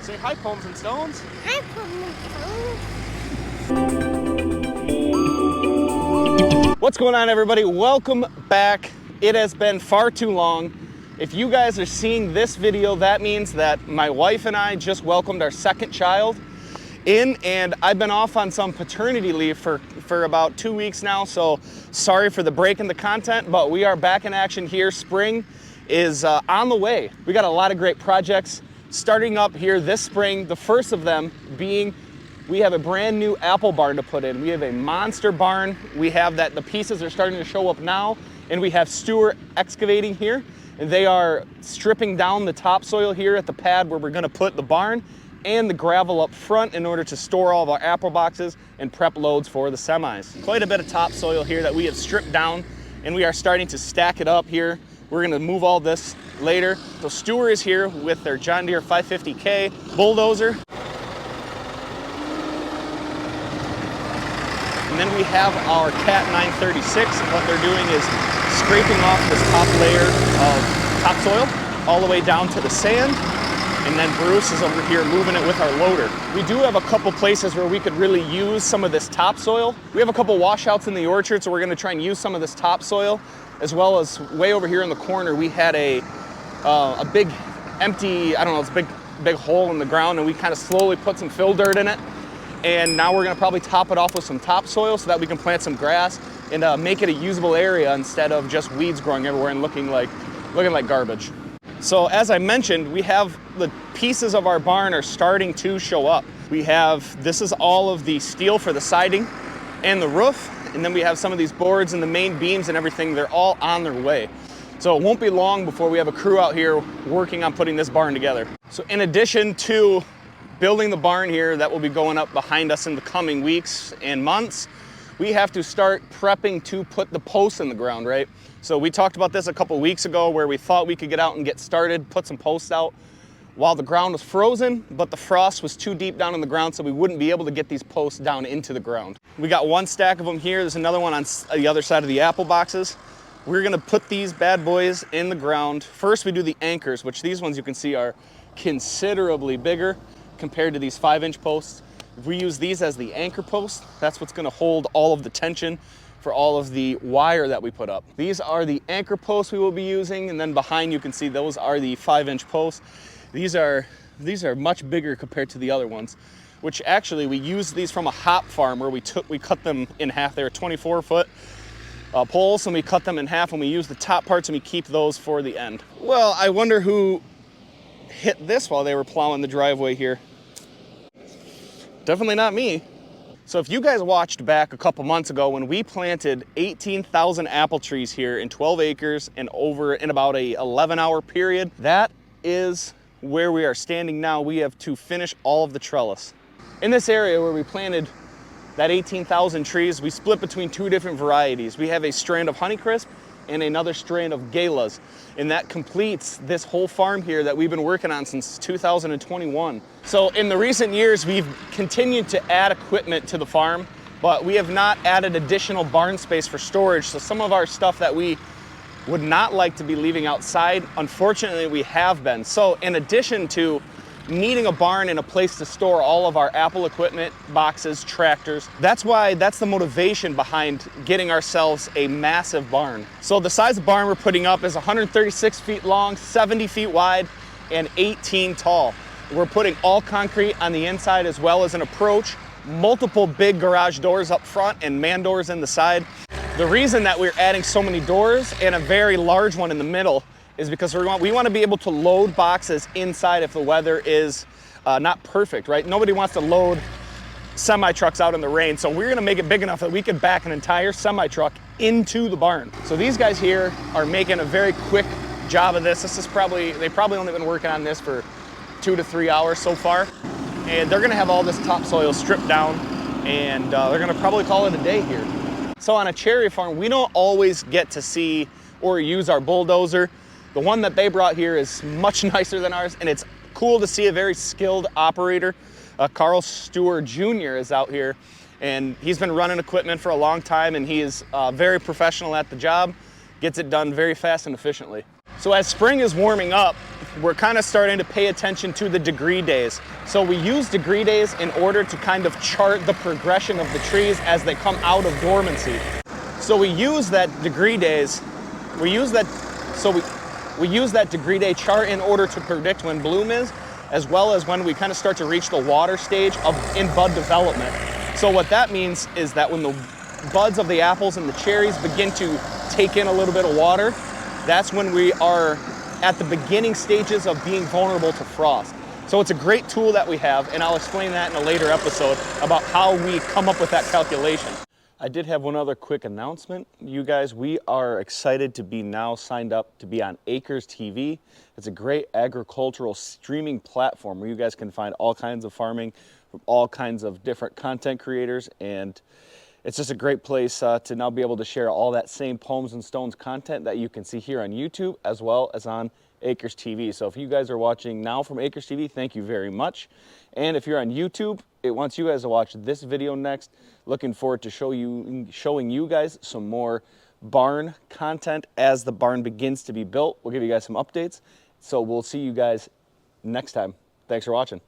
Say hi, Poems and Stones. Hi, Poems and Stones. What's going on, everybody? Welcome back. It has been far too long. If you guys are seeing this video, that means that my wife and I just welcomed our second child in, and I've been off on some paternity leave for about 2 weeks now, so sorry for the break in the content, but we are back in action here. Spring is on the way. We got a lot of great projects starting up here this spring, the first of them being we have a brand new apple barn to put in. We have a monster barn. We have that, the pieces are starting to show up now, and we have Stewart excavating here, and they are stripping down the topsoil here at the pad where we're gonna put the barn and the gravel up front in order to store all of our apple boxes and prep loads for the semis. Quite a bit of topsoil here that we have stripped down, and we are starting to stack it up here. We're gonna move all this later. So Stewart is here with their John Deere 550K bulldozer. And then we have our Cat 936, and what they're doing is scraping off this top layer of topsoil all the way down to the sand. And then Bruce is over here moving it with our loader. We do have a couple places where we could really use some of this topsoil. We have a couple washouts in the orchard, so we're gonna try and use some of this topsoil, as well as way over here in the corner, we had a big empty, I don't know, it's a big hole in the ground, and we kind of slowly put some fill dirt in it. And now we're gonna probably top it off with some topsoil so that we can plant some grass and make it a usable area instead of just weeds growing everywhere and looking like garbage. So as I mentioned, we have the pieces of our barn are starting to show up. This is all of the steel for the siding and the roof, and then we have some of these boards and the main beams and everything. They're all on their way. So it won't be long before we have a crew out here working on putting this barn together. So in addition to building the barn here that will be going up behind us in the coming weeks and months, we have to start prepping to put the posts in the ground, right? So we talked about this a couple weeks ago where we thought we could get out and get started, put some posts out while the ground was frozen, but the frost was too deep down in the ground, so we wouldn't be able to get these posts down into the ground. We got one stack of them here. There's another one on the other side of the apple boxes. We're gonna put these bad boys in the ground. First, we do the anchors, which these ones you can see are considerably bigger compared to these 5-inch posts. If we use these as the anchor posts, that's what's gonna hold all of the tension for all of the wire that we put up. These are the anchor posts we will be using, and then behind you can see those are the 5-inch posts. These are much bigger compared to the other ones, which actually we used these from a hop farm where we cut them in half. They were 24-foot poles, and we cut them in half, and we use the top parts and we keep those for the end. Well, I wonder who hit this while they were plowing the driveway here. Definitely not me. So if you guys watched back a couple months ago when we planted 18,000 apple trees here in 12 acres and over in about a 11-hour period, that is where we are standing now. We have to finish all of the trellis. In this area where we planted that 18,000 trees, we split between two different varieties. We have a strand of Honeycrisp and another strand of Galas, and that completes this whole farm here that we've been working on since 2021. So in the recent years, we've continued to add equipment to the farm, but we have not added additional barn space for storage. So some of our stuff that we would not like to be leaving outside, unfortunately we have been. So in addition to needing a barn and a place to store all of our apple equipment, boxes, tractors, that's the motivation behind getting ourselves a massive barn. So the size of barn we're putting up is 136 feet long, 70 feet wide, and 18 tall. We're putting all concrete on the inside as well as an approach, multiple big garage doors up front and man doors in the side. The reason that we're adding so many doors and a very large one in the middle is because we want to be able to load boxes inside if the weather is not perfect, right? Nobody wants to load semi-trucks out in the rain, so we're gonna make it big enough that we can back an entire semi-truck into the barn. So these guys here are making a very quick job of this. They've probably only been working on this for 2 to 3 hours so far, and they're gonna have all this topsoil stripped down, and they're gonna probably call it a day here. So on a cherry farm, we don't always get to see or use our bulldozer. The one that they brought here is much nicer than ours, and it's cool to see a very skilled operator. Carl Stewart Jr. is out here, and he's been running equipment for a long time, and he is very professional at the job, gets it done very fast and efficiently. So as spring is warming up, we're kind of starting to pay attention to the degree days. So we use degree days in order to kind of chart the progression of the trees as they come out of dormancy. So we use that degree days, we use that degree day chart in order to predict when bloom is, as well as when we kind of start to reach the water stage in bud development. So what that means is that when the buds of the apples and the cherries begin to take in a little bit of water, that's when we are at the beginning stages of being vulnerable to frost. So it's a great tool that we have, and I'll explain that in a later episode about how we come up with that calculation. I did have one other quick announcement. You guys, we are excited to be now signed up to be on Acres TV. It's a great agricultural streaming platform where you guys can find all kinds of farming from all kinds of different content creators, and it's just a great place to now be able to share all that same Poems and Stones content that you can see here on YouTube as well as on Acres TV. So if you guys are watching now from Acres TV, thank you very much. And if you're on YouTube, it wants you guys to watch this video next. Looking forward to showing you guys some more barn content as the barn begins to be built. We'll give you guys some updates. So we'll see you guys next time. Thanks for watching.